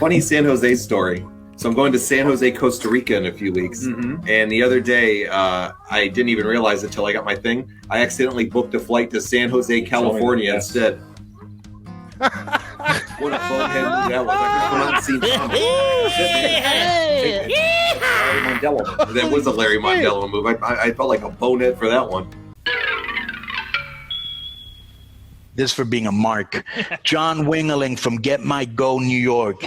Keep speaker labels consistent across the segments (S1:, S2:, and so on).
S1: Funny San Jose story. So I'm going to San Jose, Costa Rica in a few weeks. Mm-hmm. And the other day, I didn't even realize it until I got my thing. I accidentally booked a flight to San Jose, California instead. What a bonehead move that was. I could come out and see Larry Mandela. That was a Larry Mandela move. I felt like a bonehead for that one.
S2: This for being a mark. John Wangland from Get My Go, New York.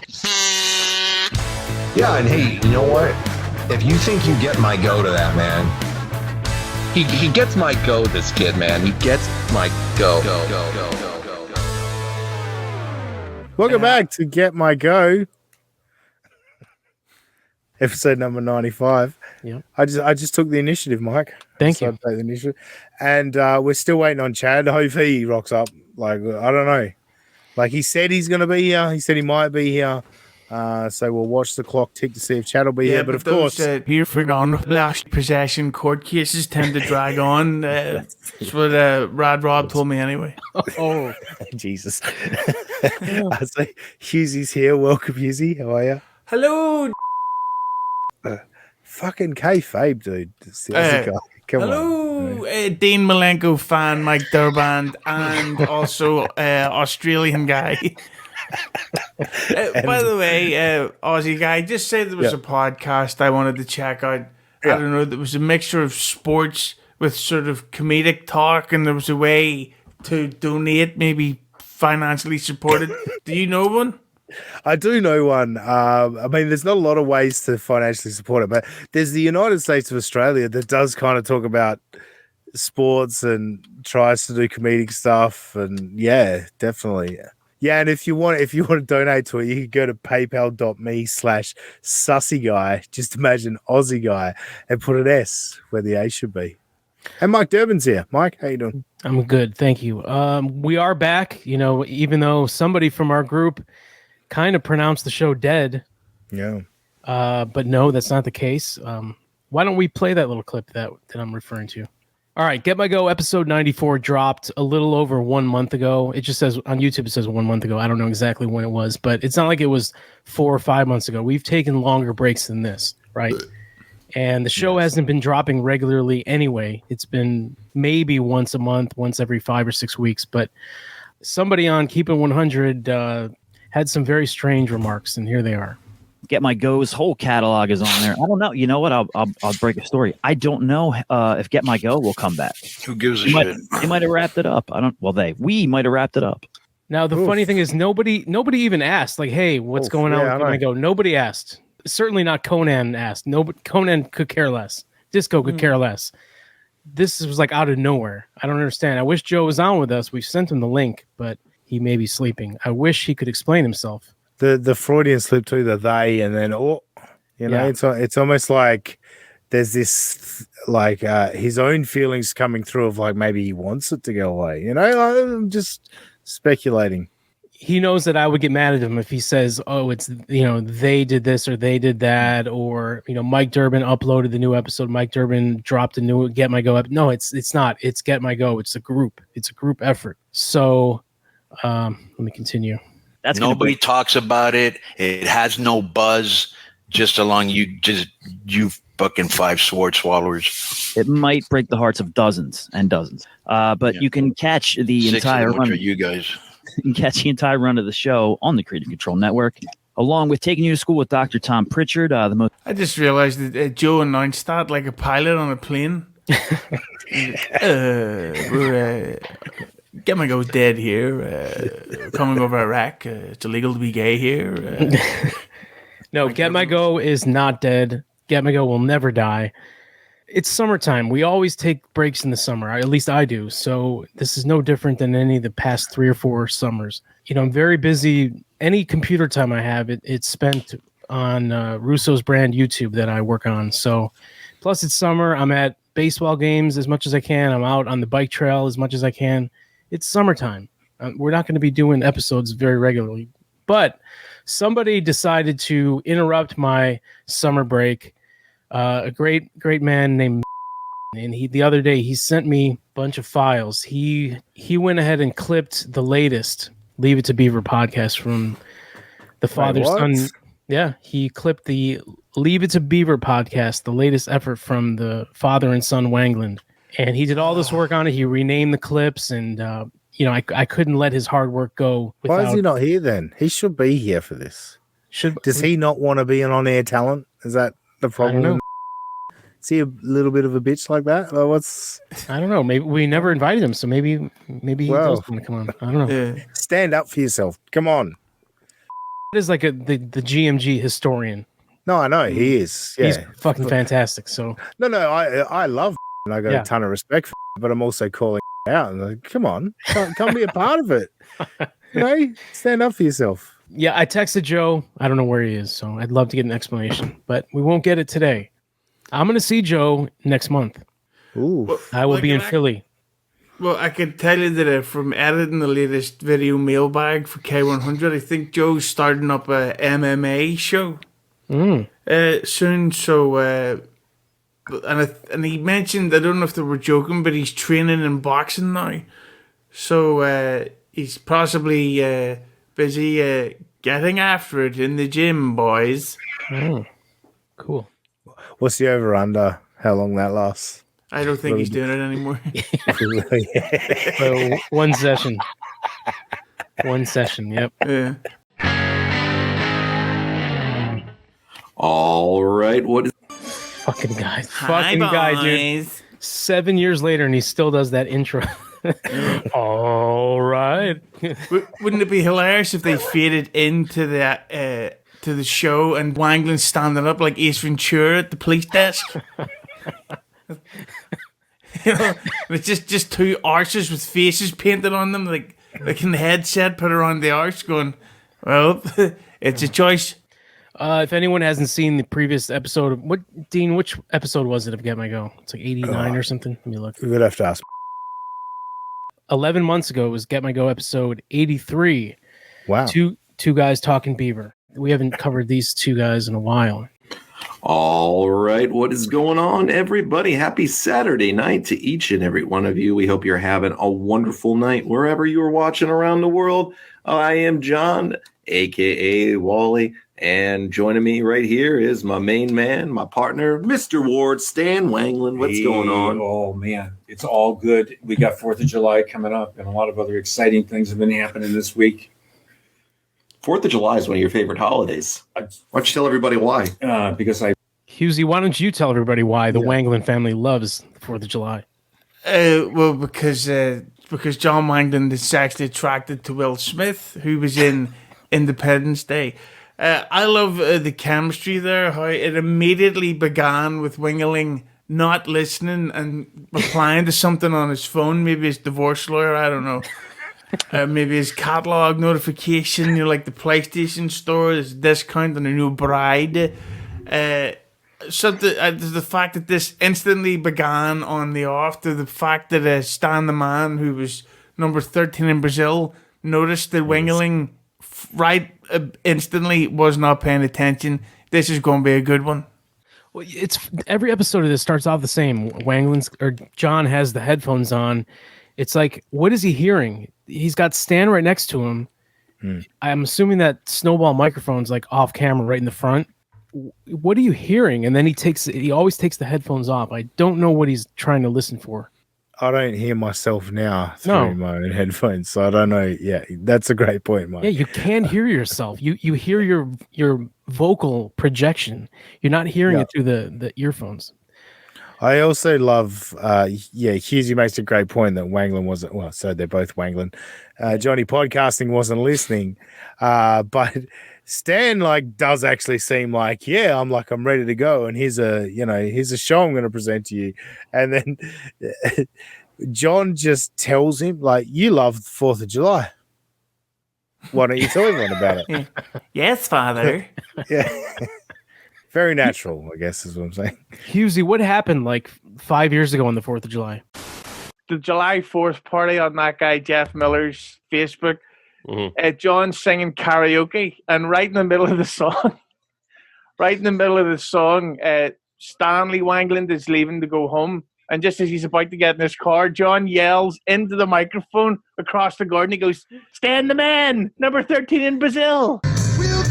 S3: Yeah, and hey, you know what? If you think you get my go to that, man, he gets my go, this kid, man. He gets my go.
S4: Welcome back to Get My Go. Episode number 95.
S5: Yeah.
S4: I just took the initiative, Mike.
S5: Thank you.
S4: Take the initiative. And we're still waiting on Chad. Hopefully he rocks up. Like, I don't know. Like, he said he's going to be here. He said he might be here. So we'll watch the clock tick to see if Chad will be here. But of course,
S6: here for last possession court cases tend to drag on. That's what Rad Rob told me anyway.
S4: Oh, Jesus. I say Hughesy's here. Welcome, Hughesy. How are you?
S6: Hello.
S4: Fucking kayfabe, dude. It's the other guy. Come
S6: hello, on. Dean Malenko fan, Mike Durband, and also Australian guy. By the way, Aussie guy, just said there was a podcast I wanted to check out. I don't know, there was a mixture of sports with sort of comedic talk, and there was a way to donate, maybe financially supported. Do you know one?
S4: I do know one. I mean, there's not a lot of ways to financially support it, but there's the United States of Australia that does kind of talk about sports and tries to do comedic stuff. And yeah, definitely. Yeah. And if you want to donate to it, you can go to paypal.me/sussyguy. Just imagine Aussie guy and put an S where the A should be. And Mike Durbin's here. Mike, how you doing?
S5: I'm good. Thank you. We are back, even though somebody from our group kind of pronounced the show dead.
S4: Yeah.
S5: But no, that's not the case. Why don't we play that little clip that I'm referring to? All right, Get My Go episode 94 dropped a little over 1 month ago. It just says on YouTube, it says 1 month ago. I don't know exactly when it was, but it's not like it was 4 or 5 months ago. We've taken longer breaks than this, right? And the show hasn't been dropping regularly anyway. It's been maybe once a month, once every 5 or 6 weeks. But somebody on Keep It 100 had some very strange remarks, and here they are.
S7: Get My Go's whole catalog is on there. I don't know. You know what? I'll break a story. I don't know if Get My Go will come back.
S2: Who gives a shit?
S7: They might have wrapped it up. We might have wrapped it up.
S5: Now the funny thing is nobody even asked, like, hey, what's going on with Get My Go? Nobody asked. Certainly not Conan asked. Conan could care less. Disco could care less. This was like out of nowhere. I don't understand. I wish Joe was on with us. We sent him the link, but he may be sleeping. I wish he could explain himself.
S4: The Freudian slip too, the they, and then it's almost like there's this like his own feelings coming through of like maybe he wants it to go away. I'm just speculating.
S5: He knows that I would get mad at him if he says, "Oh, it's they did this or they did that," or Mike Durbin uploaded the new episode. Mike Durbin dropped a new Get My Go. No, it's not. It's Get My Go. It's a group. It's a group effort. So let me continue.
S2: Nobody talks about it. It has no buzz. Just along you fucking 5 sword swallowers.
S7: It might break the hearts of dozens and dozens. But you can catch the entire run.
S2: You guys.
S7: You can catch the entire run of the show on the Creative Control Network, along with Taking You to School with Dr. Tom Pritchard. I
S6: just realized that Joe announced that like a pilot on a plane. Get My Go's dead here. Coming over Iraq. It's illegal to be gay here.
S5: No, Get My Go is not dead. Get My Go will never die. It's summertime. We always take breaks in the summer. At least I do. So this is no different than any of the past 3 or 4 summers. I'm very busy. Any computer time I have, it's spent on Russo's brand YouTube that I work on. So plus it's summer. I'm at baseball games as much as I can. I'm out on the bike trail as much as I can. It's summertime. We're not going to be doing episodes very regularly. But somebody decided to interrupt my summer break. A great man named and the other day he sent me a bunch of files. He went ahead and clipped the latest Leave It to Beaver podcast from The father son. Yeah, he clipped the Leave It to Beaver podcast, the latest effort from the father and son Wangland, and he did all this work on it. He renamed the clips, and I couldn't let his hard work go.
S4: Why is he not here then? He should be here for this. Does he not want to be an on-air talent? Is that the problem?
S5: I don't know.
S4: Is he a little bit of a bitch like that? Or
S5: I don't know. Maybe we never invited him, so maybe he does want to come on. I don't know.
S4: Stand up for yourself. Come on.
S5: Is like the GMG historian.
S4: No, I know he is. Yeah.
S5: He's fucking fantastic. So
S4: I love and I got a ton of respect for but I'm also calling out. And like, come on, come be a part of it. Stand up for yourself.
S5: Yeah, I texted Joe. I don't know where he is, so I'd love to get an explanation, but we won't get it today. I'm going to see Joe next month.
S4: Ooh,
S6: well,
S5: I will be in Philly.
S6: Well, I can tell you that from editing the latest video mailbag for K100, I think Joe's starting up a MMA show soon. So, and he mentioned, I don't know if they were joking, but he's training in boxing now. So he's possibly busy getting after it in the gym, boys.
S5: Cool.
S4: What's the over-under? How long that lasts?
S6: I don't think he's doing it anymore.
S5: One session. One session, yep.
S6: Yeah.
S1: All right. What is
S5: fucking guy?
S6: Hi,
S5: guy, dude. 7 years later, and he still does that intro. All right.
S6: Wouldn't it be hilarious if they faded into that to the show and Wangland standing up like Ace Ventura at the police desk? It's just two arches with faces painted on them, like in the headset put around the arch, going, well, it's a choice.
S5: If anyone hasn't seen the previous episode, which episode was it of Get My Go? It's like 89 or something. Let me look.
S4: We would have to ask.
S5: 11 months ago was Get My Go episode 83.
S4: Wow.
S5: Two guys talking beaver. We haven't covered these two guys in a while.
S1: All right. What is going on, everybody? Happy Saturday night to each and every one of you. We hope you're having a wonderful night wherever you are watching around the world. I am John, a.k.a. Wally, and joining me right here is my main man, my partner, Mr. Ward, Stan Wangland. What's going on?
S8: Oh, man. It's all good. We got 4th of July coming up, and a lot of other exciting things have been happening this week.
S1: 4th of July is one of your favorite holidays. Why don't you tell everybody why?
S8: Because
S5: Hughesy, why don't you tell everybody why the Wangland family loves the 4th of July?
S6: Well, because John Wangland is sexually attracted to Will Smith, who was in Independence Day. I love the chemistry there, how it immediately began with Wingling not listening and replying to something on his phone, maybe his divorce lawyer, I don't know. Maybe his catalog notification, like the PlayStation Store, there's a discount on a new bride. So the fact that this instantly began on the off, to the fact that Stan the Man, who was number 13 in Brazil, noticed that Wingling instantly was not paying attention. This is going to be a good one.
S5: Well, it's every episode of this starts off the same. John has the headphones on. It's like, what is he hearing? He's got Stan right next to him. I'm assuming that Snowball microphone's like off camera right in the front. What are you hearing? And then he always takes the headphones off. I don't know what he's trying to listen for.
S4: I don't hear myself now through my own headphones, so I don't know. Yeah, that's a great point, Mike.
S5: Yeah, you can hear yourself. You hear your vocal projection. You're not hearing it through the earphones.
S4: I also love, Hughesy makes a great point that Wangland wasn't, well, so they're both Wangland. Johnny Podcasting wasn't listening, but Stan does actually seem like, I'm ready to go, and here's a show I'm going to present to you. And then John just tells him, you love 4th of July. Why don't you tell everyone about it?
S6: Yes, Father.
S4: Yeah. Very natural, I guess, is what I'm saying.
S5: Hughesy, what happened 5 years ago on the 4th of July?
S6: The July 4th party on that guy Jeff Miller's Facebook. John singing karaoke, and right in the middle of the song, Stanley Wangland is leaving to go home, and just as he's about to get in his car, John yells into the microphone across the garden. He goes, "Stan the Man, number 13 in Brazil." We'll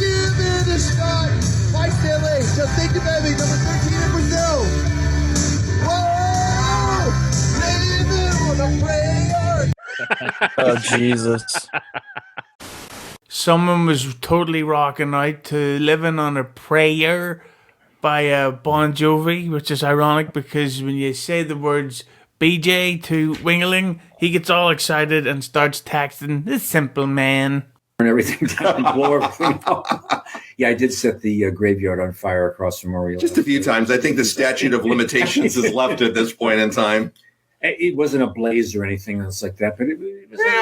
S9: Oh, Jesus.
S6: Someone was totally rocking out to Living on a Prayer by Bon Jovi, which is ironic because when you say the words BJ to Wingling, he gets all excited and starts texting the simple man.
S8: Burn everything down, blow everything up. Yeah, I did set the graveyard on fire across from Memorial.
S1: Just a few times. I think the statute of limitations is left at this point in time.
S8: It wasn't a blaze or anything else like that, but it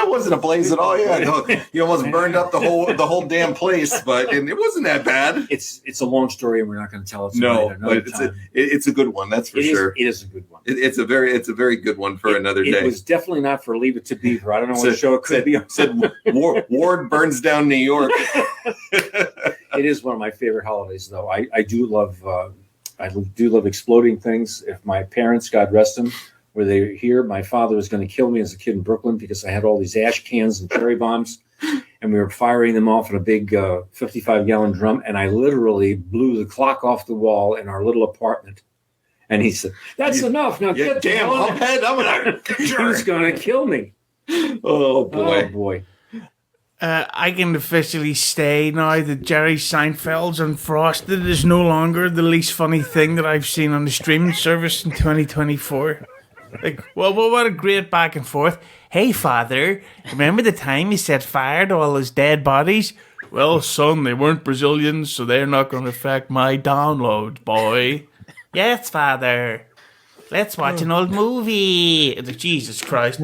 S1: wasn't a blaze at all. Yeah, no, you almost burned up the whole damn place, but it wasn't that bad.
S8: It's a long story, and we're not going to tell it.
S1: No, but it's a good one. That's for sure.
S8: It is a good one.
S1: It's a very good one for another day.
S8: It was definitely not for Leave It to Beaver. I don't know what show it could be.
S1: Said Ward burns down New York.
S8: It is one of my favorite holidays, though. I do love exploding things. If my parents, God rest them, were they here, my father was going to kill me as a kid in Brooklyn because I had all these ash cans and cherry bombs, and we were firing them off in a big 55-gallon drum, and I literally blew the clock off the wall in our little apartment. And he said, "That's enough. Now get
S1: damn humphead, I'm gonna."
S8: He's going to kill me.
S1: Oh boy.
S8: Oh boy.
S6: I can officially say now that Jerry Seinfeld's Unfrosted is no longer the least funny thing that I've seen on the streaming service in 2024. Like, well, what a great back and forth. Hey, father, remember the time you set fire to all those dead bodies? Well, son, they weren't Brazilians, so they're not going to affect my download, boy. Yes, father. Let's watch an old movie. Jesus Christ.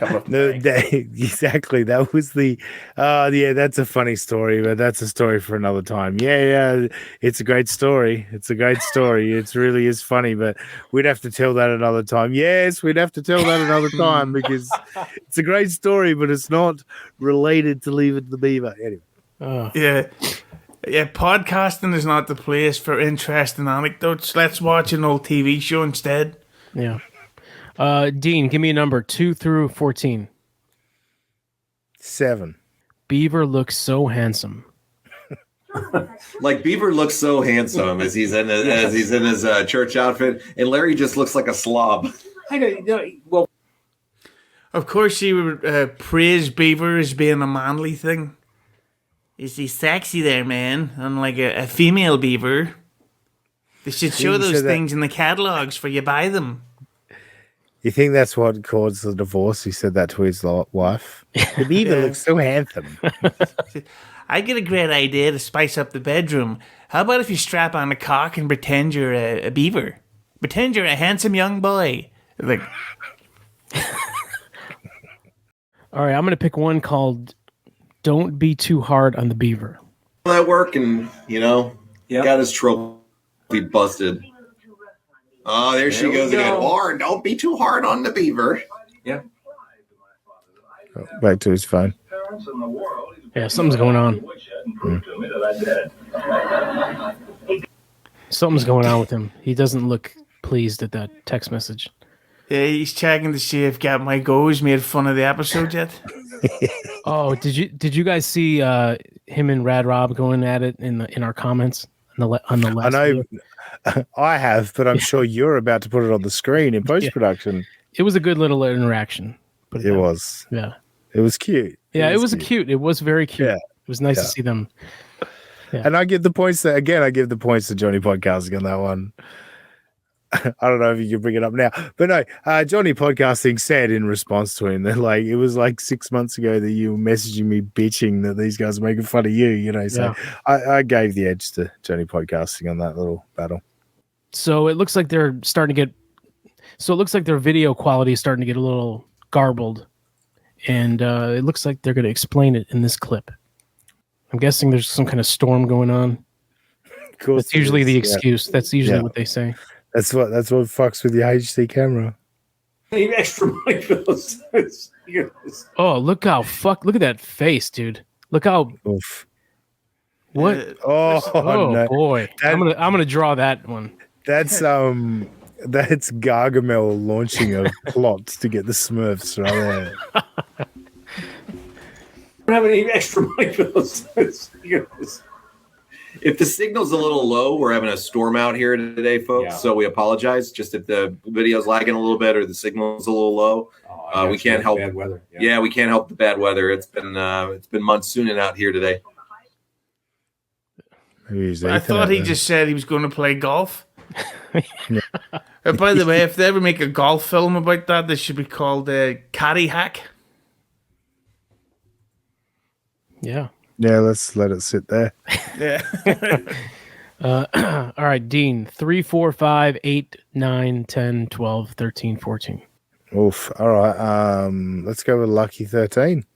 S4: Exactly. That was the yeah, that's a funny story, but that's a story for another time. Yeah, it's a great story. It really is funny, but we'd have to tell that another time. Yes, we'd have to tell that another time because it's a great story, but it's not related to Leave It to the Beaver. Anyway.
S6: Yeah, podcasting is not the place for interesting anecdotes. Let's watch an old TV show instead.
S5: Yeah. Dean, give me a number 2 through 14.
S4: 7.
S5: Beaver looks so handsome.
S1: Like Beaver looks so handsome as he's in his church outfit, and Larry just looks like a slob.
S8: I know. Well,
S6: of course, he would praise Beaver as being a manly thing. Is he sexy there, man? Unlike a female beaver. They should show those things in the catalogs for you buy them.
S4: You think that's what caused the divorce? He said that to his wife. The beaver looks so handsome.
S6: I get a great idea to spice up the bedroom. How about if you strap on a cock and pretend you're a beaver? Pretend you're a handsome young boy. Like,
S5: all right, I'm going to pick one called Don't Be Too Hard on the Beaver.
S1: That work, and got his trophy busted. Oh, there she goes again. Or don't be too hard on the beaver.
S8: Yeah.
S4: Back to his phone.
S5: Yeah, something's going on. Something's going on with him. He doesn't look pleased at that text message.
S6: Yeah, he's checking to see if Get My Go's made fun of the episode yet.
S5: Oh, did you guys see him and Rad Rob going at it in our comments on the last? I know. Video?
S4: I have, but I'm sure you're about to put it on the screen in post-production.
S5: Yeah. It was a good little interaction.
S4: It was.
S5: Yeah.
S4: It was cute.
S5: It was cute. It was very cute. Yeah. It was nice to see them. Yeah.
S4: And I give the points to Johnny Podcasting on that one. I don't know if you can bring it up now, but no, Johnny Podcasting said in response to him that it was 6 months ago that you were messaging me bitching that these guys are making fun of you, so I gave the edge to Johnny Podcasting on that little battle.
S5: So it looks like they're starting to get, their video quality is starting to get a little garbled, and it looks like they're going to explain it in this clip. I'm guessing there's some kind of storm going on.
S4: Of course,
S5: that's usually the excuse. That's usually what they say.
S4: That's what fucks with your HD camera.
S8: Need extra money for those.
S5: Oh, look at that face, dude. Look how.
S4: Oof.
S5: What?
S4: No.
S5: Boy, I'm gonna draw that one.
S4: That's Gargamel launching a plot to get the Smurfs right there.
S8: I don't have any extra money for those.
S1: If the signal's a little low, we're having a storm out here today, folks.
S8: Yeah.
S1: So we apologize. Just if the video's lagging a little bit or the signal's a little low, we can't help.
S8: Bad weather.
S1: Yeah, we can't help the bad weather. It's been monsooning out here today.
S6: I thought he just said he was going to play golf. By the way, if they ever make a golf film about that, this should be called Caddy Hack.
S5: Yeah.
S4: Yeah, let's let it sit there.
S6: Yeah.
S5: All right, Dean. 3, 4, 5, 8, 9, 10, 12, 13, 14.
S4: Oof. All right. Let's go with lucky 13.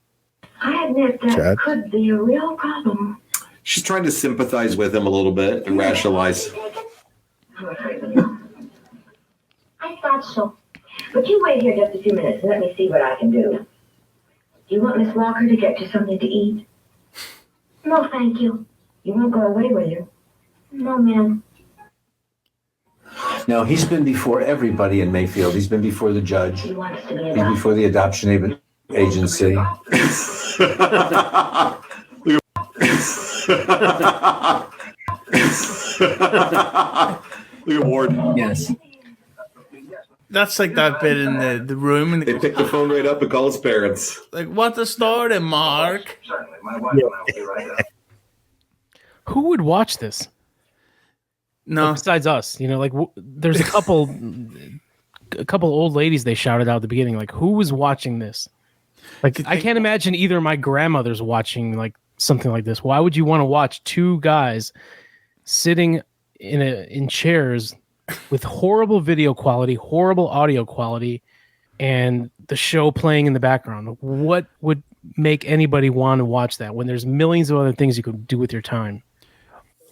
S9: I admit that
S4: Chad?
S9: could be a real problem.
S1: She's trying to sympathize with him a little bit and rationalize.
S9: I'm afraid of you. I thought so. But you wait here just a few minutes and let me see what I can do. Do you want Miss Walker to get you something to eat? No, thank you. You won't go away, will you? No, ma'am.
S8: Now, he's been before everybody in Mayfield. He's been before the judge.
S9: He wants to be
S8: He's
S9: adopted.
S8: before the adoption agency.
S1: Look at Ward.
S8: Yes.
S6: That's like that bit in the room. And
S1: They pick the phone right up and call his parents.
S6: like, what the story, Mark?
S5: Who would watch this?
S6: No.
S5: Besides us, like there's a couple old ladies they shouted out at the beginning. Like, who was watching this? Like, I can't imagine either of my grandmothers watching like something like this. Why would you want to watch two guys sitting in chairs with horrible video quality, horrible audio quality, and the show playing in the background? What would make anybody want to watch that when there's millions of other things you could do with your time?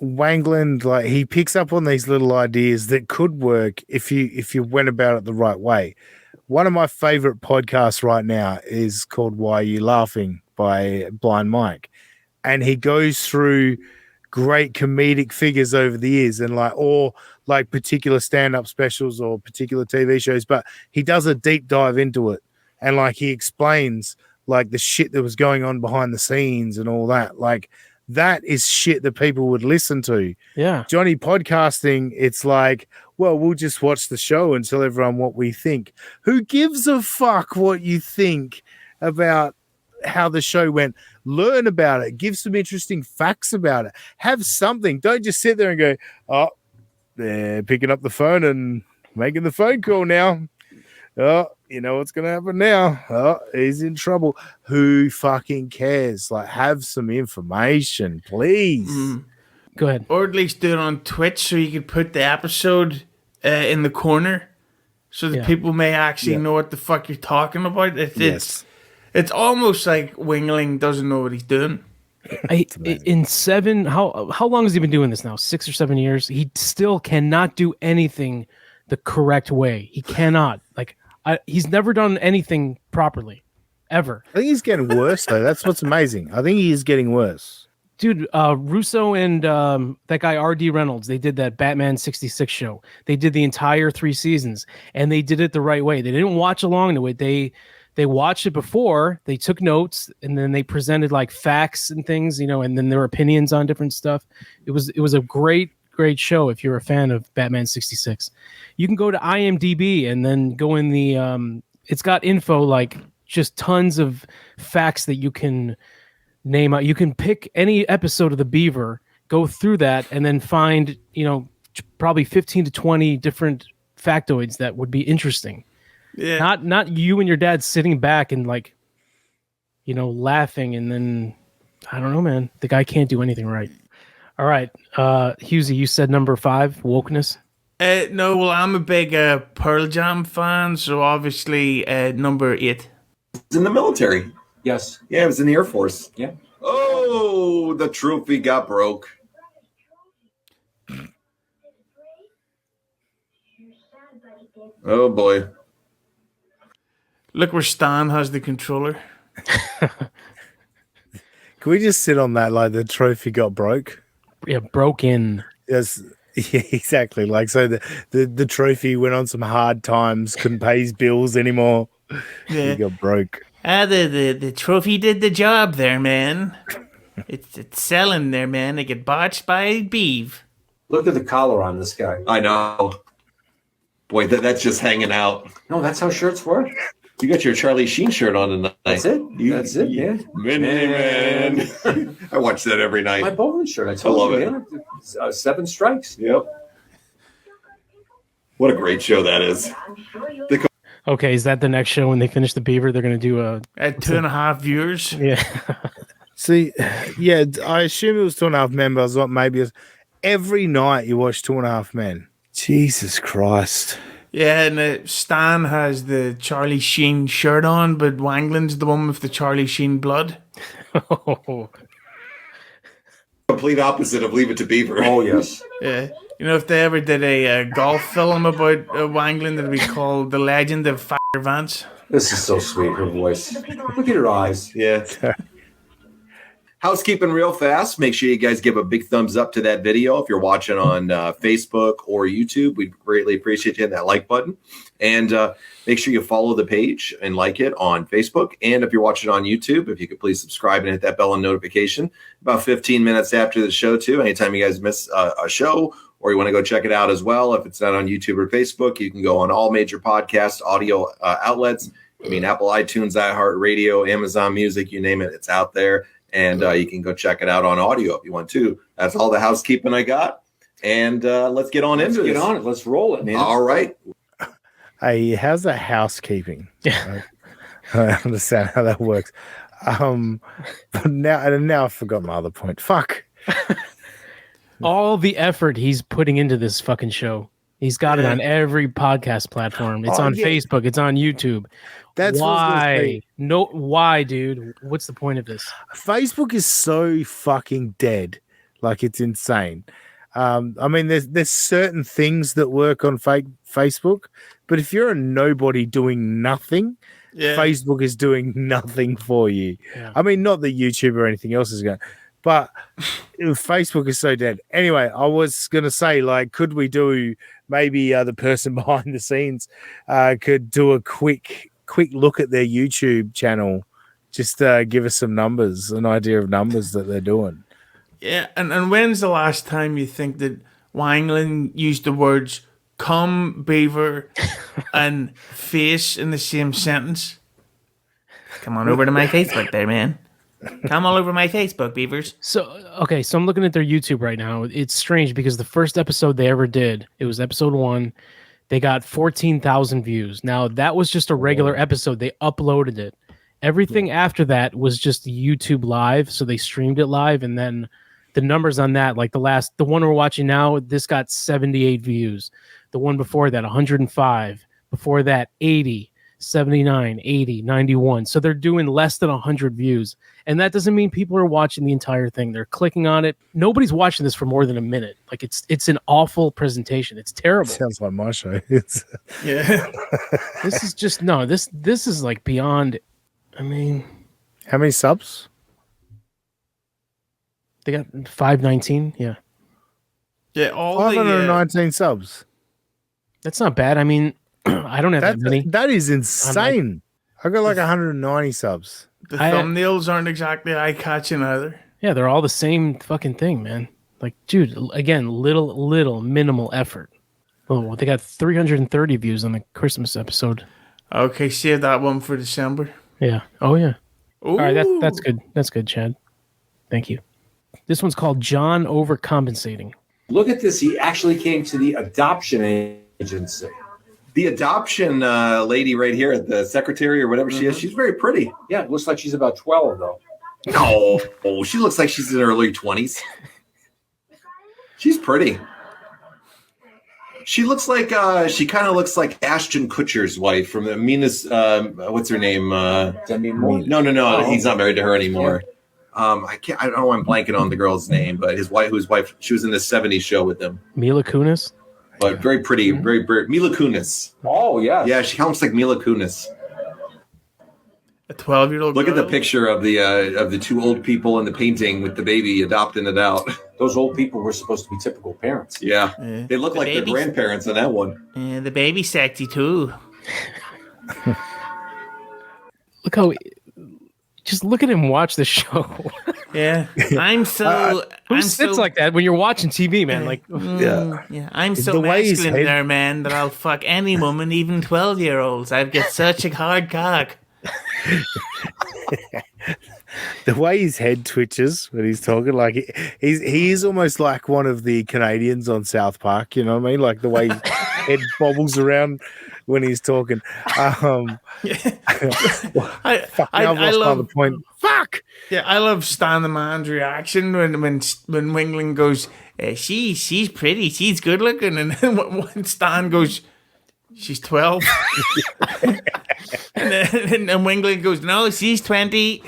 S4: Wangland, like, he picks up on these little ideas that could work if you went about it the right way. One of my favorite podcasts right now is called Why Are You Laughing by Blind Mike. And he goes through great comedic figures over the years and like particular stand-up specials or particular TV shows, but he does a deep dive into it. And like he explains like the shit that was going on behind the scenes and all that. Like, that is shit that people would listen to.
S5: Yeah.
S4: Johnny podcasting, it's like, well, we'll just watch the show and tell everyone what we think. Who gives a fuck what you think about how the show went? Learn about it. Give some interesting facts about it. Have something. Don't just sit there and go, oh, they're picking up the phone and making the phone call now. Oh, you know what's going to happen now? Oh, he's in trouble. Who fucking cares? Like, have some information, please.
S5: Go ahead.
S6: Or at least do it on Twitch so you could put the episode in the corner so that people may actually know what the fuck you're talking about. It's almost like Wingling doesn't know what he's doing.
S5: How long has he been doing this now? 6 or 7 years. He still cannot do anything the correct way. He cannot. He's never done anything properly, ever.
S4: I think he's getting worse, though. That's what's amazing. I think he is getting worse.
S5: Dude, Russo and that guy R.D. Reynolds, they did that Batman 66 show. They did the entire 3 seasons, and they did it the right way. They didn't watch along to it. They watched it before, they took notes, and then they presented like facts and things, and then their opinions on different stuff. It was a great show if you're a fan of Batman 66. You can go to IMDb and then go in the it's got info, like just tons of facts that you can name out. You can pick any episode of the Beaver, go through that, and then find probably 15 to 20 different factoids that would be interesting. Yeah. Not you and your dad sitting back and laughing, and then I don't know, man. The guy can't do anything right. All right, Hughesy, you said number 5, wokeness.
S6: No, well, I'm a big Pearl Jam fan, so obviously number 8.
S1: It's in the military.
S8: Yes.
S1: Yeah, it was in the Air Force.
S8: Yeah.
S1: Oh, the trophy got broke. Oh boy.
S6: Look where Stan has the controller.
S4: Can we just sit on that like the trophy got broke?
S5: Yeah, broken.
S4: Yes, yeah, exactly. Like, so the trophy went on some hard times, couldn't pay his bills anymore.
S6: Yeah.
S4: He got broke.
S6: The trophy did the job there, man. It's selling there, man. They get botched by Beav.
S8: Look at the collar on this guy.
S1: I know. Boy, that's just hanging out.
S8: No, that's how shirts work.
S1: You got your Charlie Sheen shirt on tonight.
S8: That's it. That's it, man.
S1: Man. I watch that every night.
S8: My bowling shirt. I told you, man. 7 strikes.
S1: Yep. What a great show that is.
S5: Okay, is that the next show when they finish the Beaver? They're going to do
S6: at 2.5 viewers.
S5: Yeah.
S4: See, yeah, I assume it was 2.5 Men, but I was like, maybe it was every night you watch 2.5 Men. Jesus Christ.
S6: Yeah, and Stan has the Charlie Sheen shirt on, but Wangland's the one with the Charlie Sheen blood.
S1: Complete opposite of Leave It to Beaver.
S8: Oh, yes.
S6: Yeah. You know, if they ever did a golf film about Wangland, it'd be called The Legend of Fire Vance.
S8: This is so sweet, her voice. Look at her eyes.
S1: Yeah. Housekeeping real fast. Make sure you guys give a big thumbs up to that video if you're watching on Facebook or YouTube. We'd greatly appreciate you hitting that like button. And make sure you follow the page and like it on Facebook. And if you're watching on YouTube, if you could please subscribe and hit that bell and notification. About 15 minutes after the show, too. Anytime you guys miss a show or you want to go check it out as well, if it's not on YouTube or Facebook, you can go on all major podcast audio outlets. I mean, Apple iTunes, iHeartRadio, Amazon Music, you name it, it's out there. And you can go check it out on audio if you want to. That's all the housekeeping I got. And let's get on into this.
S8: Let's get on it. Let's roll it, man.
S1: All right.
S4: Hey, how's that housekeeping? I don't understand how that works. But now I forgot my other point. Fuck.
S5: All the effort he's putting into this fucking show. He's got it on every podcast platform. It's on Facebook. It's on YouTube.
S4: That's
S5: why. No, why, dude? What's the point of this?
S4: Facebook is so fucking dead. Like, it's insane. I mean, there's certain things that work on Facebook, but if you're a nobody doing nothing, Facebook is doing nothing for you. Yeah. I mean, not that YouTube or anything else is going, but Facebook is so dead. Anyway, I was going to say, like, could we do maybe the person behind the scenes could do a quick look at their YouTube channel, just give us some numbers, an idea of numbers that they're doing.
S6: Yeah, and when's the last time you think that Wangland used the words "cum," "beaver," and "face" in the same sentence? Come on over to my Facebook there, man. Come all over my Facebook, beavers.
S5: So I'm looking at their YouTube right now. It's strange because the first episode they ever did, it was episode 1. They got 14,000 views. Now, that was just a regular episode. They uploaded it. Everything after that was just YouTube live, so they streamed it live, and then the numbers on that, like the one we're watching now, this got 78 views. The one before that, 105. Before that, 80, 79, 80, 91. So they're doing less than 100 views. And that doesn't mean people are watching the entire thing. They're clicking on it. Nobody's watching this for more than a minute. Like, it's an awful presentation. It's terrible.
S4: Sounds like my show.
S6: Yeah.
S5: This is just this is like beyond. I mean,
S4: how many subs?
S5: They got 519. Yeah.
S6: Yeah, all
S4: 519 subs.
S5: That's not bad. I mean, I don't have that many.
S4: That is insane. I got like 190 subs.
S6: The thumbnails aren't exactly eye-catching either.
S5: Yeah, they're all the same fucking thing, man. Like, dude, again, little minimal effort. Oh, they got 330 views on the Christmas episode.
S6: Okay, save that one for December.
S5: Yeah. Oh, yeah.
S6: Ooh.
S5: All right, that's good. That's good, Chad. Thank you. This one's called John Overcompensating.
S8: Look at this. He actually came to the adoption agency.
S1: The adoption lady right here, the secretary or whatever she is, she's very pretty.
S8: Yeah, it looks like she's about 12, though.
S1: No, she looks like she's in her early 20s. She's pretty. She looks like she kind of looks like Ashton Kutcher's wife from the meanest. What's her name?
S8: Demi Moore?
S1: No. He's not married to her anymore. I don't know. I'm blanking on the girl's name, but his wife, she was in the '70s show with him.
S5: Mila Kunis.
S1: But very pretty, very Mila Kunis.
S8: Oh yeah,
S1: yeah. She almost like Mila Kunis.
S6: A 12-year-old.
S1: Look at the picture of the two old people in the painting with the baby adopting it out.
S8: Those old people were supposed to be typical parents.
S1: Yeah, they look like their grandparents on that one.
S6: Yeah, the baby's sexy too.
S5: Look how Just look at him watch the show.
S6: Yeah, I'm so.
S5: Who
S6: I'm
S5: sits
S6: so,
S5: like that when you're watching TV, man? Like,
S6: yeah. I'm so
S4: The way his
S6: masculine
S4: head-
S6: there, man, that I'll fuck any woman, even 12-year-olds. I've got such a hard cock.
S4: The way his head twitches when he's talking, like he is almost like one of the Canadians on South Park. You know what I mean? Like the way his head bobbles around when he's talking.
S6: I love
S4: the point. Fuck.
S6: Yeah, I love Stan the Man's reaction when Wangland goes, she's pretty, she's good looking, and then when Stan goes, she's 12, and then Wangland goes, no, she's 20,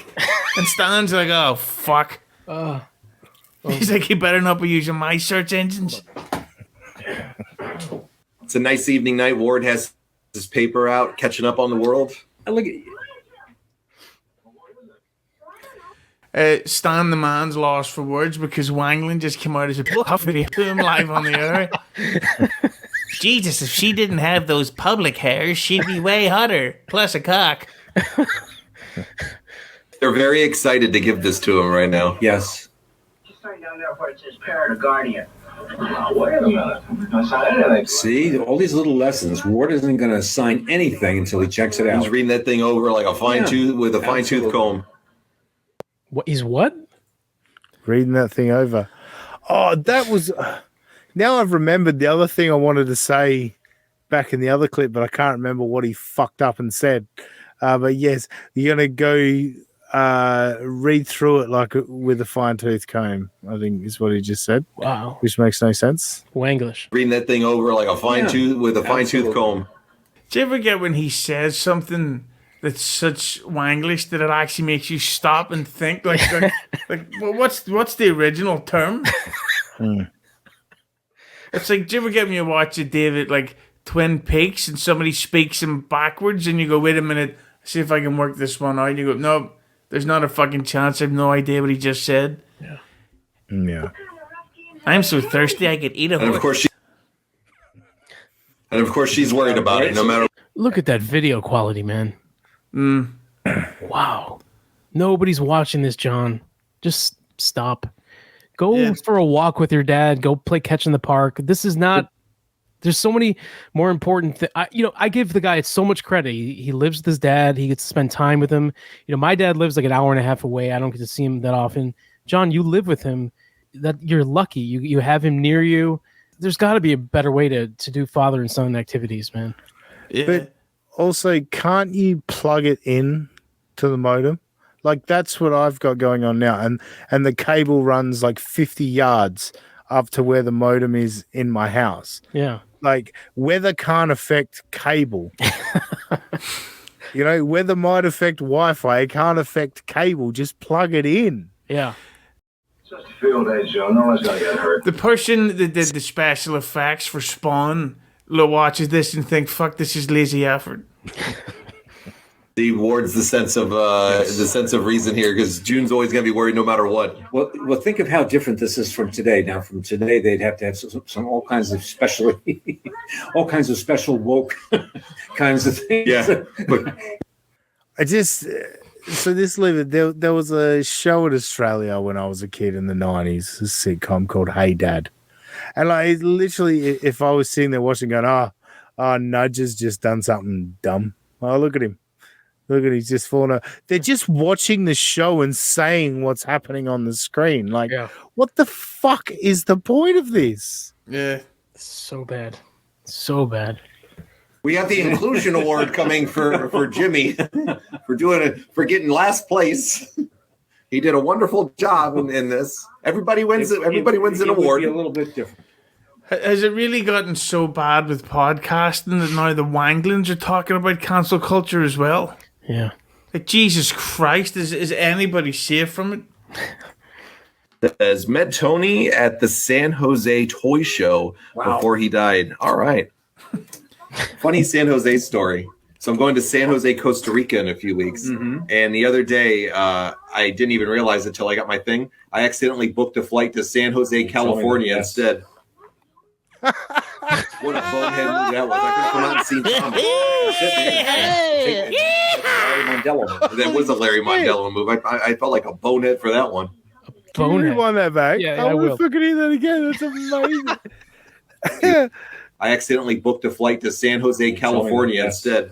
S6: and Stan's like, oh fuck. He's like, you better not be using my search engines.
S1: It's a nice evening night. Ward has his paper out, catching up on the world.
S8: I look at
S6: Stan the Man's lost for words because Wangland just came out as a video to him live on the air. Jesus, if she didn't have those public hairs, she'd be way hotter. Plus a cock.
S1: They're very excited to give this to him right now.
S8: Yes.
S9: Just right down there where it says parent or guardian. Wait a minute. I signed anything.
S8: See, all these little lessons. Ward isn't going to sign anything until he checks it out.
S1: He's reading that thing over like a fine tooth with a fine tooth comb.
S5: what? He's what?
S4: Reading that thing over. Oh, that was. Now I've remembered the other thing I wanted to say back in the other clip, but I can't remember what he fucked up and said. But yes, you're gonna go read through it like with a fine tooth comb, I think is what he just said.
S5: Wow.
S4: Which makes no sense.
S5: Wanglish.
S1: Reading that thing over like a fine tooth with a fine tooth comb.
S6: Do you ever get when he says something that's such Wanglish that it actually makes you stop and think? Like well, what's the original term? It's like, do you ever get when you watch a David like Twin Peaks and somebody speaks him backwards and you go, wait a minute, see if I can work this one out. And you go, no, there's not a fucking chance. I have no idea what he just said.
S4: Yeah.
S6: I'm so thirsty I could eat a
S1: And of
S6: horse.
S1: course she's worried about it no matter.
S5: Look at that video quality, man. Wow. Nobody's watching this, John. Just stop. Go for a walk with your dad. Go play catch in the park. This is not. There's so many more important things. I give the guy so much credit. He lives with his dad. He gets to spend time with him. My dad lives like an hour and a half away. I don't get to see him that often. John, you live with him. That you're lucky. You have him near you. There's got to be a better way to do father and son activities, man.
S6: Yeah.
S4: But also, can't you plug it in to the modem? Like that's what I've got going on now, and the cable runs like 50 yards up to where the modem is in my house.
S5: Yeah.
S4: Like weather can't affect cable. Weather might affect Wi-Fi. It can't affect cable. Just plug it in.
S5: Yeah.
S9: Just a field day, Joe. No one's gonna get hurt.
S6: The person that did the special effects for Spawn watches this and think, fuck, this is lazy effort.
S1: The Ward's the sense of reason here because June's always going to be worried no matter what.
S8: Well, think of how different this is from today. Now, from today, they'd have to have some all kinds of special woke kinds of things.
S1: Yeah.
S4: There was a show in Australia when I was a kid in the 90s, a sitcom called Hey Dad. And like literally, if I was sitting there watching going, Nudge has just done something dumb. Oh, look at him. Look at he's just falling out. They're just watching the show and saying what's happening on the screen. Like, what the fuck is the point of this?
S6: Yeah.
S5: So bad. So bad.
S1: We have the inclusion award coming for Jimmy for getting last place. He did a wonderful job in this. Everybody wins. Everybody wins an award.
S8: Would be a little bit different.
S6: Has it really gotten so bad with podcasting that now the Wanglands are talking about cancel culture as well?
S5: Yeah.
S6: Like, Jesus Christ, is anybody safe from it?
S1: As met Tony at the San Jose Toy Show before he died. All right. Funny San Jose story. So I'm going to San Jose, Costa Rica in a few weeks. Mm-hmm. And the other day, I didn't even realize it until I got my thing. I accidentally booked a flight to San Jose, California instead. What a bonehead move that was. I could have come out and seen Tommy.
S8: Larry Mondello move.
S1: That was a Larry Mondello move. I felt like a bonehead for that one.
S4: Can you rewind that back?
S5: Yeah,
S4: I
S5: I
S4: will
S5: will.
S4: fucking hear that again. That's amazing.
S1: I accidentally booked a flight to San Jose, California instead.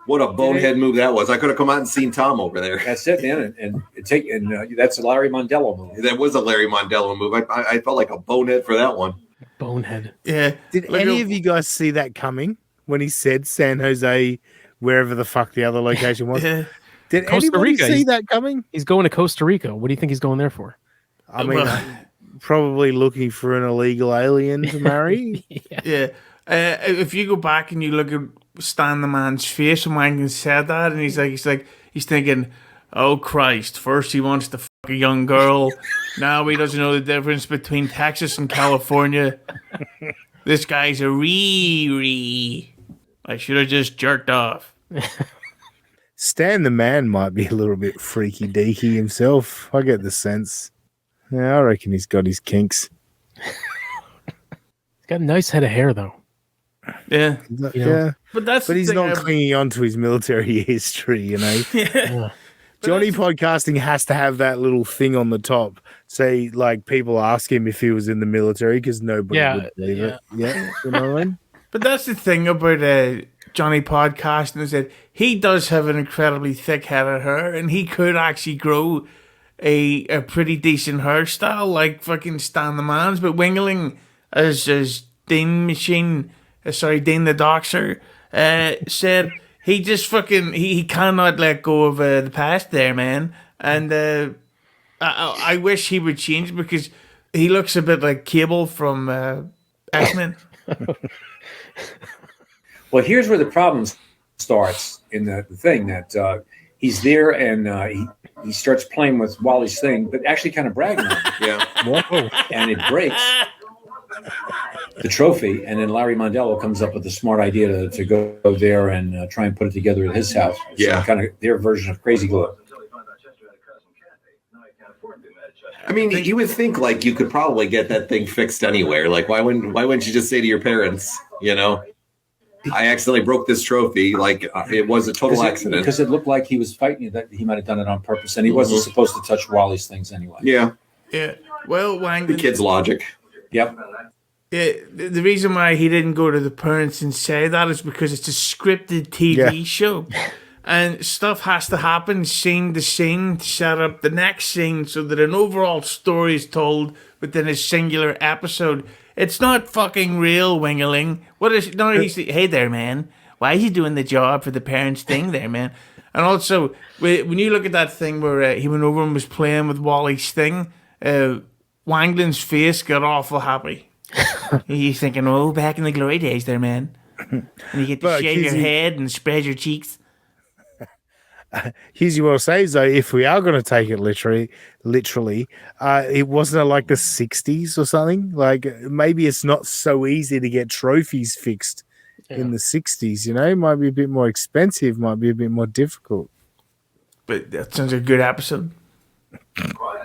S1: What a bonehead move that was. I could have come out and seen Tom over there.
S8: That's it, man. And that's a Larry Mondello move.
S1: That was a Larry Mondello move. I felt like a bonehead for that one.
S5: Bonehead.
S6: Yeah.
S4: Did any of you guys see that coming when he said San Jose, wherever the fuck the other location was?
S6: Yeah.
S4: Did
S5: Costa
S4: anybody
S5: Rica.
S4: see that coming?
S5: He's going to Costa Rica. What do you think he's going there for?
S4: I mean, probably looking for an illegal alien to marry.
S6: Yeah. If you go back and you look at Stan the man's face when Wangland said that, and he's thinking, oh Christ, first he wants to fuck a young girl, now he doesn't know the difference between Texas and California. This guy's a I should have just jerked off.
S4: Stan the man might be a little bit freaky deaky himself. I get the sense. Yeah, I reckon he's got his kinks.
S5: He's got a nice head of hair, though.
S6: Yeah.
S4: Yeah.
S6: But
S4: he's not clinging on to his military history, you know.
S6: Yeah.
S4: Johnny podcasting has to have that little thing on the top. Say, like, people ask him if he was in the military because nobody would believe it. Yeah. You know what I mean?
S6: But that's the thing about Johnny podcasting is that he does have an incredibly thick head of hair, and he could actually grow a pretty decent hairstyle like fucking Stan the Man's. But Wingling, as Dean the Doxer, said he just fucking he cannot let go of the past there, man. And I wish he would change because he looks a bit like Cable from X-Men.
S8: Well, here's where the problem starts in the thing that he's there and he starts playing with Wally's thing, but actually kind of bragging on it.
S1: Yeah.
S8: Whoa. And it breaks the trophy, and then Larry Mondello comes up with the smart idea to go there and try and put it together at his house.
S1: Yeah.
S8: So kind of their version of Crazy Glue.
S1: I mean, you would think like you could probably get that thing fixed anywhere. Like, why wouldn't you just say to your parents, you know, I accidentally broke this trophy. Like, it was a total accident.
S8: Because it looked like he was fighting that he might have done it on purpose, and he wasn't supposed to touch Wally's things anyway.
S1: Yeah.
S6: Yeah. Well, Wang,
S1: the kid's logic.
S8: Yep.
S6: Yeah, the reason why he didn't go to the parents and say that is because it's a scripted TV show. And stuff has to happen scene to scene to set up the next scene so that an overall story is told within a singular episode. It's not fucking real, Wingeling. What is no? He's hey there, man. Why is he doing the job for the parents thing there, man? And also, when you look at that thing where he went over and was playing with Wally's thing, Wangland's face got awful happy. He's thinking, oh, back in the glory days there, man. And you get to shave your head and spread your cheeks.
S4: Here's what I'll say is though, if we are going to take it literally, it wasn't like the 60s or something. Like maybe it's not so easy to get trophies fixed in the 60s. You know, it might be a bit more expensive, might be a bit more difficult.
S6: But that sounds like a good episode.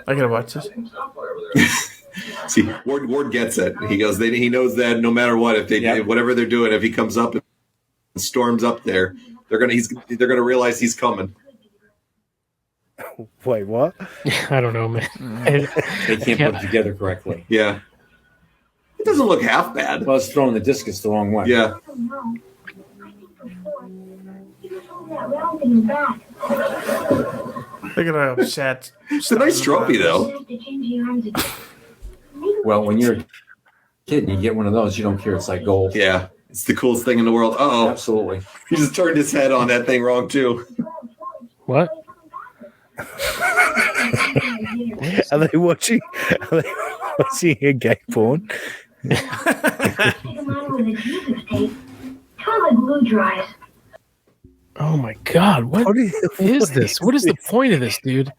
S6: I gotta watch this.
S1: See, Ward gets it. He goes. He knows that no matter what, if they whatever they're doing, if he comes up and storms up there, they're gonna realize he's coming.
S4: Wait, what?
S5: I don't know, man.
S8: They can't put it together correctly.
S1: Yeah, it doesn't look half bad.
S8: Well, it's throwing the discus the wrong way.
S1: Yeah.
S6: Look at how upset.
S1: It's a nice trophy, though.
S8: Well, when you're a kid and you get one of those, you don't care. It's like gold.
S1: Yeah, it's the coolest thing in the world. Uh-oh.
S8: Absolutely.
S1: He just turned his head on that thing wrong, too.
S5: What?
S4: Are they watching a gay porn?
S5: Oh my God! What is this? What is the point of this, dude?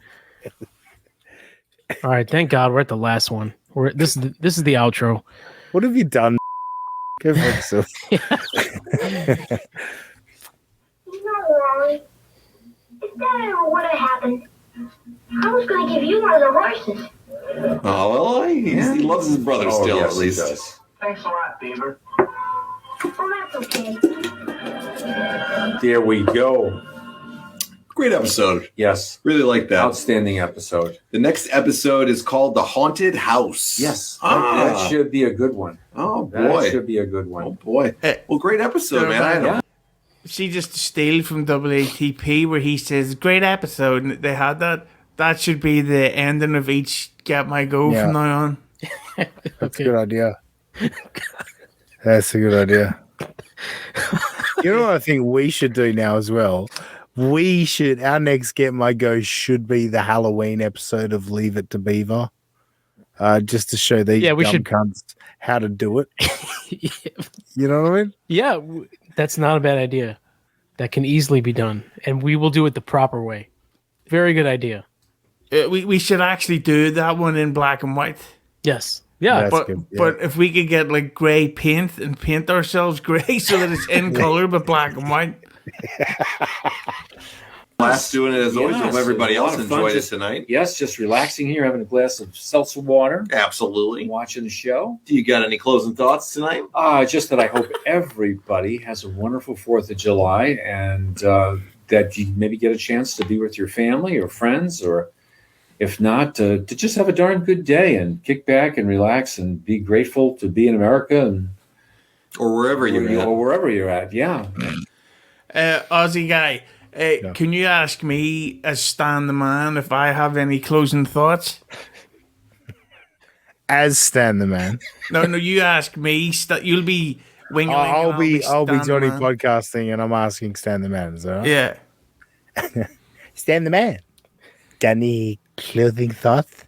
S5: All right, thank God we're at the last one. This is the outro.
S4: What have you done? Go for yourself.
S9: If that ever would have happened, I was going to give you one of the horses.
S1: Oh, well, he loves his brother still,
S8: yes,
S1: at least.
S8: He does.
S9: Thanks a lot, Beaver. Well, that's okay.
S8: There we go.
S1: Great episode.
S8: Yes.
S1: Really like that.
S8: Outstanding episode.
S1: The next episode is called The Haunted House.
S8: Yes. That should be a good one.
S1: Oh, boy.
S8: That should be a good one.
S1: Oh, boy. Well, great episode, man.
S8: Yeah.
S6: See, just to steal from WATP where he says, great episode, and they had that. That should be the ending of each Get My Go from now on.
S4: That's a good idea. That's a good idea. You know what I think we should do now as well? Our next Get My Go should be the Halloween episode of Leave It to Beaver. Just to show these dumb cunts how to do it. You know what I mean?
S5: Yeah, that's not a bad idea. That can easily be done. And we will do it the proper way. Very good idea.
S6: We should actually do that one in black and white.
S5: Yes. Yeah.
S6: But if we could get like gray paint and paint ourselves gray so that it's in color but black and white.
S1: Last doing it as always. Hope everybody else enjoyed it tonight.
S8: Yes, just relaxing here, having a glass of seltzer water.
S1: Absolutely.
S8: Watching the show.
S1: Do you got any closing thoughts tonight?
S8: Just that I hope everybody has a wonderful 4th of July and that you maybe get a chance to be with your family or friends, or if not, to just have a darn good day and kick back and relax and be grateful to be in America
S1: or wherever
S8: you're at. Yeah.
S6: Aussie guy, can you ask me as Stan the Man if I have any closing thoughts?
S4: As Stan the Man?
S6: No, you ask me. You'll be winging.
S4: I'll be Johnny podcasting, and I'm asking Stan the Man. Is that right?
S6: Yeah.
S4: Stan the Man. Got any closing thoughts?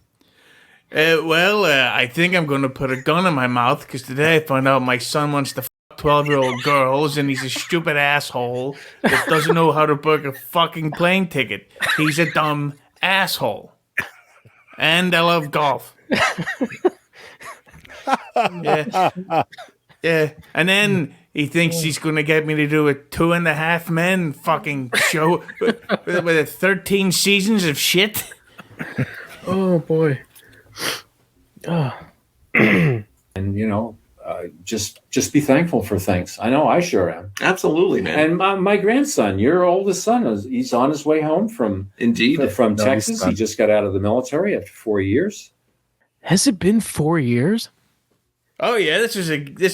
S6: I think I'm going to put a gun in my mouth because today I found out my son wants to 12-year-old girls, and he's a stupid asshole that doesn't know how to book a fucking plane ticket. He's a dumb asshole. And I love golf. Yeah. And then he thinks he's going to get me to do a 2.5 Men fucking show with 13 seasons of shit.
S5: Oh, boy.
S8: And, just be thankful for things. I know I sure am.
S1: Absolutely, man.
S8: And my grandson, your oldest son, he's on his way home from Texas. He just got out of the military after 4 years.
S5: Has it been 4 years?
S6: Oh yeah, this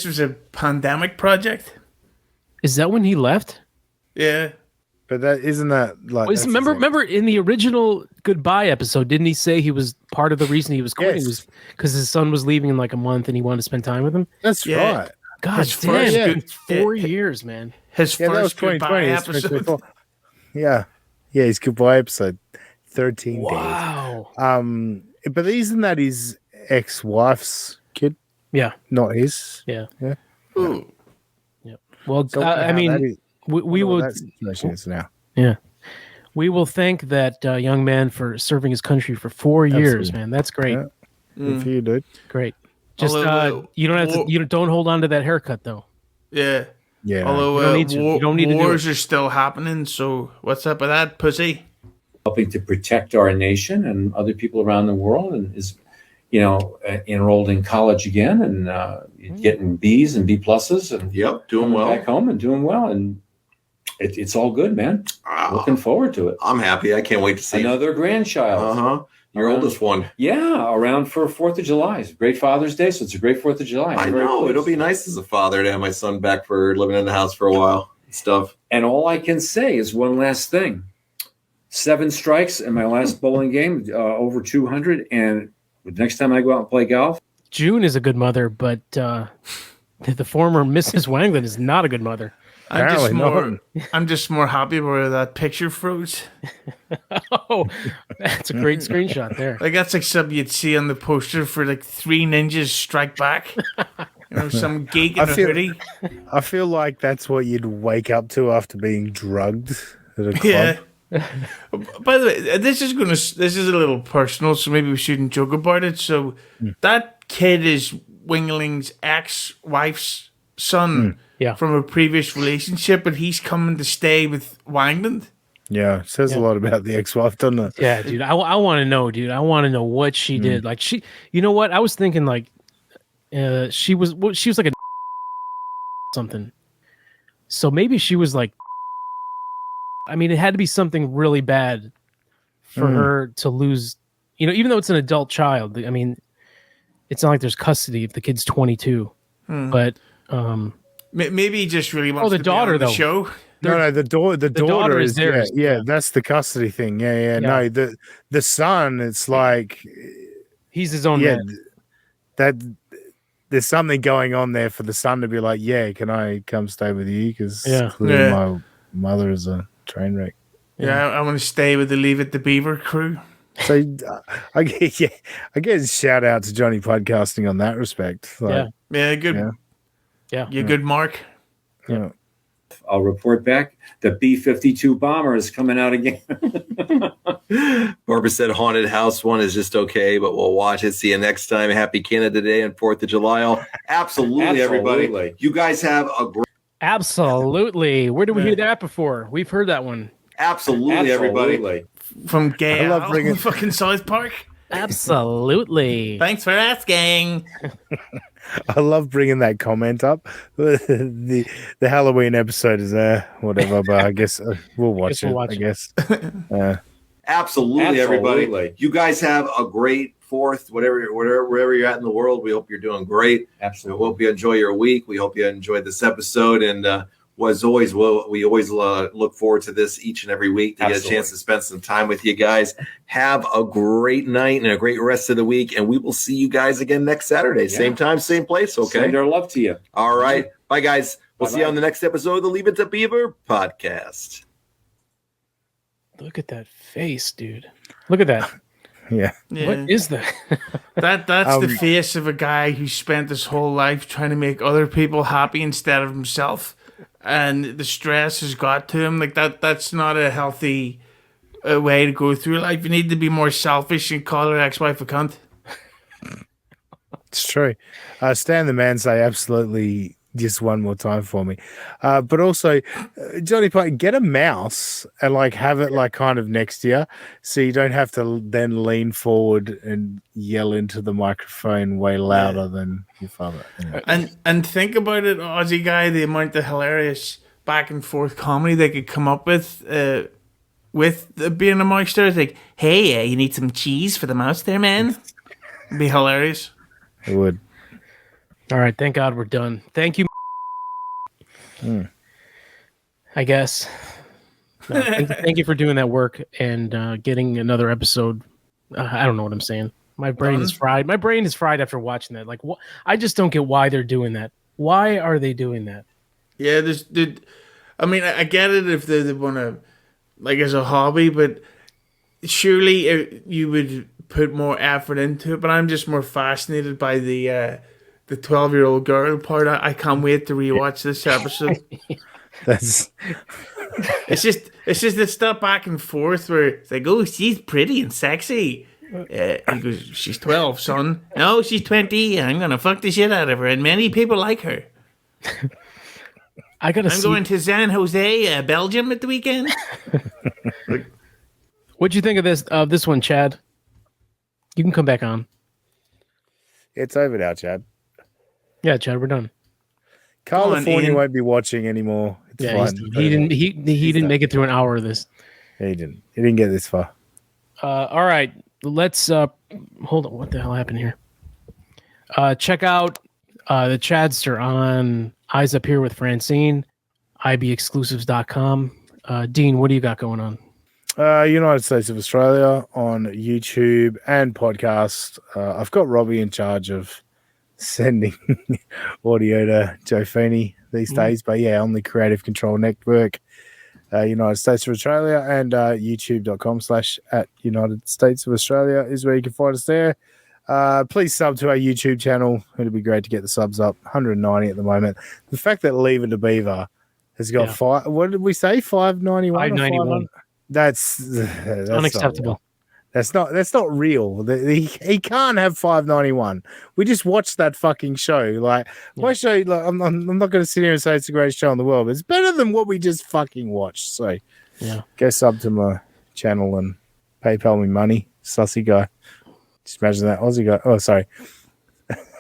S6: was a pandemic project.
S5: Is that when he left?
S6: Yeah.
S4: But isn't that like?
S5: Remember in the original goodbye episode, didn't he say he was part of the reason he was quitting was because his son was leaving in like a month and he wanted to spend time with him?
S4: That's right.
S5: God damn, it's 4 years, man.
S6: His first goodbye episode.
S4: Yeah, his goodbye episode, 13 days.
S5: Wow.
S4: But isn't that his ex-wife's kid?
S5: Yeah,
S4: not his.
S5: Yeah.
S6: Ooh.
S5: Yeah. Well, I mean. We will.
S4: Now.
S5: Yeah, we will thank that young man for serving his country for 4 years, man. That's great.
S4: Yeah. Good for you, dude.
S5: Great. Just you don't have to. You don't hold on to that haircut, though.
S6: Yeah.
S4: Yeah.
S6: Although you don't need wars are still happening. So what's up with that, pussy?
S8: Helping to protect our nation and other people around the world, and is enrolled in college again and getting B's and B pluses and
S1: doing well
S8: back home and doing well, and it's all good, man. Looking forward to it.
S1: I'm happy. I can't wait to see
S8: another grandchild.
S1: Your oldest one.
S8: Yeah, around for 4th of July. It's a great Father's Day, so it's a great 4th of July.
S1: I know. It'll be nice as a father to have my son back for living in the house for a while and stuff.
S8: And all I can say is one last thing. 7 strikes in my last bowling game, over 200, and the next time I go out and play golf.
S5: June is a good mother, but the former Mrs. Wangland is not a good mother.
S6: I'm just more happy where that picture froze.
S5: Oh, that's a great screenshot there.
S6: Like that's like something you'd see on the poster for like 3 Ninjas Strike Back. Some geek in a hoodie.
S4: I feel like that's what you'd wake up to after being drugged at a club.
S6: Yeah. By the way, this is a little personal, so maybe we shouldn't joke about it. So that kid is Wingling's ex-wife's son from a previous relationship, but he's coming to stay with Wangland.
S4: Yeah, it says a lot about the ex-wife, doesn't it?
S5: Yeah, dude. I want to know, dude. I want to know what she did. Like you know what? I was thinking like she was like a something. So maybe she was like I mean, it had to be something really bad for her to lose. You know, even though it's an adult child. I mean, it's not like there's custody if the kid's 22. But
S6: maybe he just really wants
S5: the
S6: to
S5: daughter,
S6: be on the
S5: though.
S6: show.
S4: No, the daughter is
S5: theirs.
S4: yeah, that's the custody thing. Yeah. No, the son, it's like
S5: he's his own man.
S4: That there's something going on there for the son to be like, yeah, can I come stay with you? Because clearly my mother is a train wreck.
S6: Yeah, I want to stay with the Leave It to Beaver crew.
S4: So I get shout out to Johnny Podcasting on that respect. Like,
S6: good. Yeah, you're good, Mark.
S4: Yeah.
S8: I'll report back. The B-52 bomber is coming out again.
S1: Barbara said Haunted House one is just okay, but we'll watch it. See you next time. Happy Canada Day and 4th of July. Absolutely, everybody. You guys have a great...
S5: Absolutely. Where did we hear that before? We've heard that one.
S1: Absolutely, everybody.
S6: From Gay
S4: I love bringing
S6: fucking South Park.
S5: Absolutely.
S6: Thanks for asking.
S4: I love bringing that comment up. The Halloween episode is whatever, but I guess we'll watch it. I guess.
S1: Absolutely, everybody. You guys have a great 4th, wherever you're at in the world. We hope you're doing great.
S8: Absolutely.
S1: We hope you enjoy your week. We hope you enjoyed this episode. And as always, we always look forward to this each and every week to get a chance to spend some time with you guys. Have a great night and a great rest of the week. And we will see you guys again next Saturday. Same time, same place. Okay.
S8: Send our love to you.
S1: All right. Bye, guys. We'll see you on the next episode of the Leave It to Beaver podcast.
S5: Look at that face, dude. Look at that.
S4: Yeah.
S5: What is that?
S6: That's the face of a guy who spent his whole life trying to make other people happy instead of himself. And the stress has got to him. Like that's not a healthy way to go through life. You need to be more selfish and call your ex-wife a cunt.
S4: It's true. Stan the man say absolutely just one more time for me. But also, Johnny Pike, get a mouse and like have it like kind of next to you, so you don't have to then lean forward and yell into the microphone way louder than your father. Anyway.
S6: And think about it, Aussie guy, the amount of hilarious back and forth comedy they could come up with being a mouse there. It's like, hey, you need some cheese for the mouse there, man? It'd be hilarious.
S4: It would.
S5: All right, thank God we're done. Thank you. I guess. No, thank you for doing that work and getting another episode. I don't know what I'm saying. My brain is fried. My brain is fried after watching that. Like, I just don't get why they're doing that. Why are they doing that?
S6: Yeah, I mean, I get it if they want to, like, as a hobby, but surely you would put more effort into it. But I'm just more fascinated by the 12-year-old girl part. I can't wait to rewatch this episode. It's just the stuff back and forth where it's like, oh, she's pretty and sexy. He goes, she's 12, son. No, she's 20. I'm gonna fuck the shit out of her, and many people like her. I'm going to San Jose, Belgium, at the weekend.
S5: What'd you think of this one, Chad? You can come back on.
S4: It's over now, Chad.
S5: Yeah, Chad, we're done.
S4: California won't be watching anymore. It's fine.
S5: He didn't make it through an hour of this.
S4: Yeah, he didn't. He didn't get this far.
S5: All right, let's hold on. What the hell happened here? Check out the Chadster on Eyes Up Here with Francine, ibexclusives.com. Dean, what do you got going on?
S4: United States of Australia on YouTube and podcast. I've got Robbie in charge of sending audio to Joe Feeney these days, but yeah, on the Creative Control Network, United States of Australia, and youtube.com/@United States of Australia is where you can find us there. Please sub to our YouTube channel. It'd be great to get the subs up. 190 at the moment. The fact that Leave It to Beaver has got five, what did we say? 591?
S5: 591.
S4: That's
S5: unacceptable.
S4: That's not real. He can't have 591. We just watched that fucking show. Like my show, like, I'm not going to sit here and say it's the greatest show in the world, but it's better than what we just fucking watched. So go sub to my channel and PayPal me money, sussy guy. Just imagine that Aussie guy. Oh, sorry.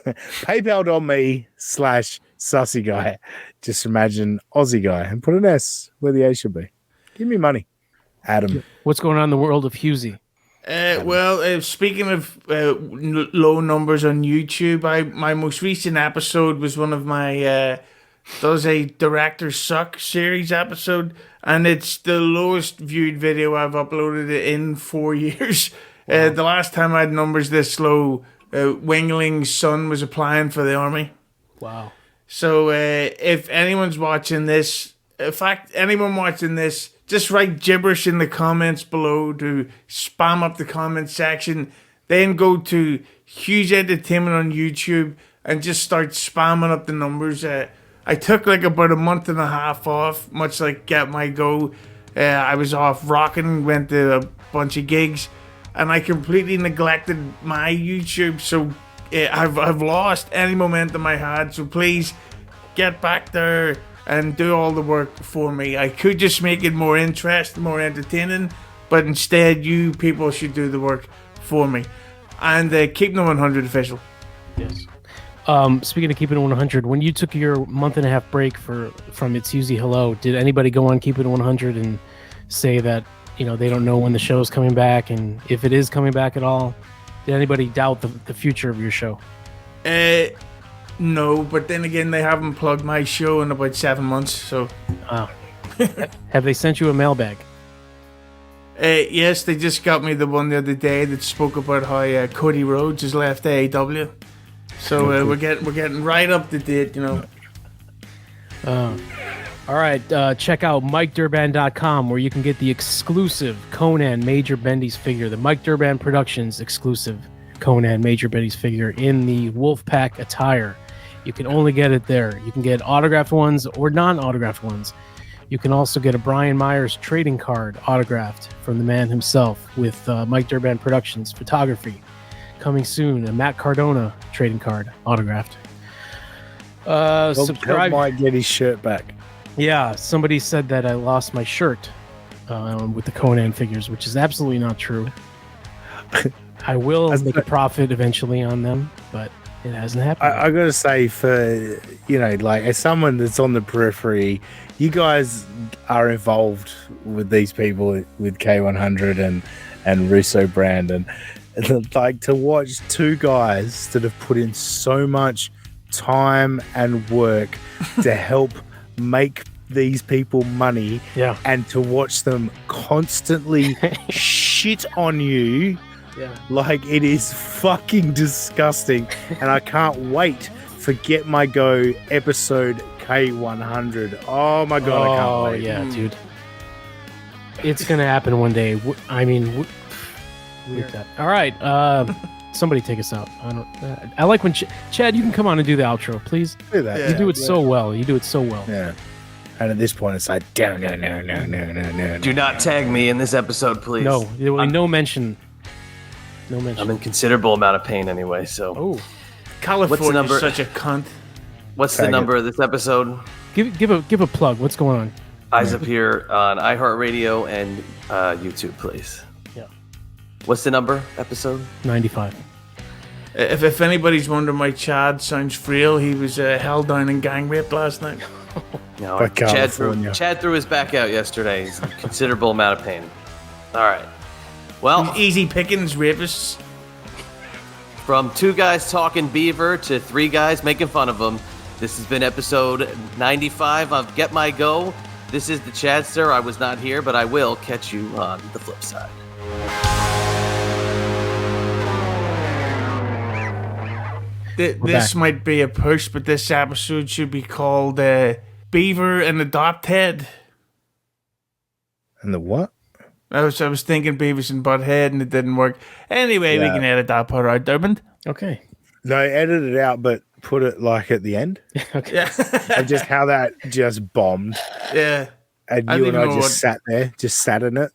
S4: PayPal.me/sussy guy. Just imagine Aussie guy and put an S where the A should be. Give me money, Adam.
S5: What's going on in the world of Hughesy?
S6: Speaking of low numbers on YouTube, my most recent episode was one of my Does a Director Suck series episode, and it's the lowest viewed video I've uploaded in 4 years. Wow. The last time I had numbers this low, Wangland's son was applying for the army.
S5: Wow.
S6: So if anyone's watching this, in fact, anyone watching this, just write gibberish in the comments below to spam up the comment section. Then go to Hughes Entertainment on YouTube and just start spamming up the numbers. I took like about a month and a half off, much like Get My Go. I was off rocking, went to a bunch of gigs, and I completely neglected my YouTube. So I've lost any momentum I had. So please get back there and do all the work for me. I could just make it more interesting, more entertaining, but instead you people should do the work for me. And keep the 100 official.
S5: Yes. Speaking of keeping it 100, when you took your month and a half break from It's Usually Hello, did anybody go on Keep It 100 and say that, you know, they don't know when the show is coming back, and if it is coming back at all? Did anybody doubt the future of your show?
S6: No, but then again, they haven't plugged my show in about 7 months, so...
S5: Wow. Have they sent you a mailbag?
S6: Yes, they just got me the one the other day that spoke about how Cody Rhodes has left AEW. So we're getting right up to date, you know.
S5: All right, check out MikeDurban.com, where you can get the exclusive Conan Major Bendy's figure, the Mike Durban Productions exclusive Conan Major Bendy's figure in the Wolfpack attire. You can only get it there. You can get autographed ones or non-autographed ones. You can also get a Brian Myers trading card autographed from the man himself with Mike Durban Productions photography. Coming soon, a Matt Cardona trading card autographed. Subscribe.
S4: Help Mike get his shirt back.
S5: Yeah, somebody said that I lost my shirt with the Conan figures, which is absolutely not true. I will make a profit eventually on them, but it hasn't happened.
S4: I gotta say, for like as someone that's on the periphery, you guys are involved with these people with K100 and Russo brand, and like to watch two guys that have put in so much time and work to help make these people money, and to watch them constantly shit on you. Yeah. Like, it is fucking disgusting, and I can't wait for Get My Go episode K100. Oh my god, I can't wait.
S5: Yeah, dude. It's gonna happen one day. I mean, all right. Somebody take us out. I like when Chad, you can come on and do the outro, please.
S4: Do that.
S5: You do it so well. You do it so well.
S4: Yeah. And at this point, it's like, no.
S10: Do not tag me in this episode, please.
S5: No, there will be no mention. No mention.
S10: I'm in considerable amount of pain anyway, so.
S6: California is such a cunt.
S10: What's the number of this episode?
S5: Give a plug. What's going on?
S10: Eyes Up Here on iHeartRadio and YouTube, please.
S5: Yeah.
S10: What's the number episode?
S5: 95.
S6: If anybody's wondering why Chad sounds frail, he was held down in gang rape last night.
S10: No, Chad threw his back out yesterday. He's in considerable amount of pain. All right. Well,
S6: easy pickings, rapists.
S10: From 2 guys talking beaver to 3 guys making fun of them, this has been episode 95 of Get My Go. This is the Chadster. I was not here, but I will catch you on the flip side.
S6: This might be a push, but this episode should be called Beaver and Adopt Head.
S4: And the what?
S6: I was thinking Beavis and Butthead, and it didn't work. Anyway, we can edit that part out, Durbin.
S5: Okay.
S4: No, edit it out, but put it like at the end.
S5: Okay.
S6: Yeah.
S4: And just how that just bombed.
S6: Yeah.
S4: And you and I just sat there, just sat in it.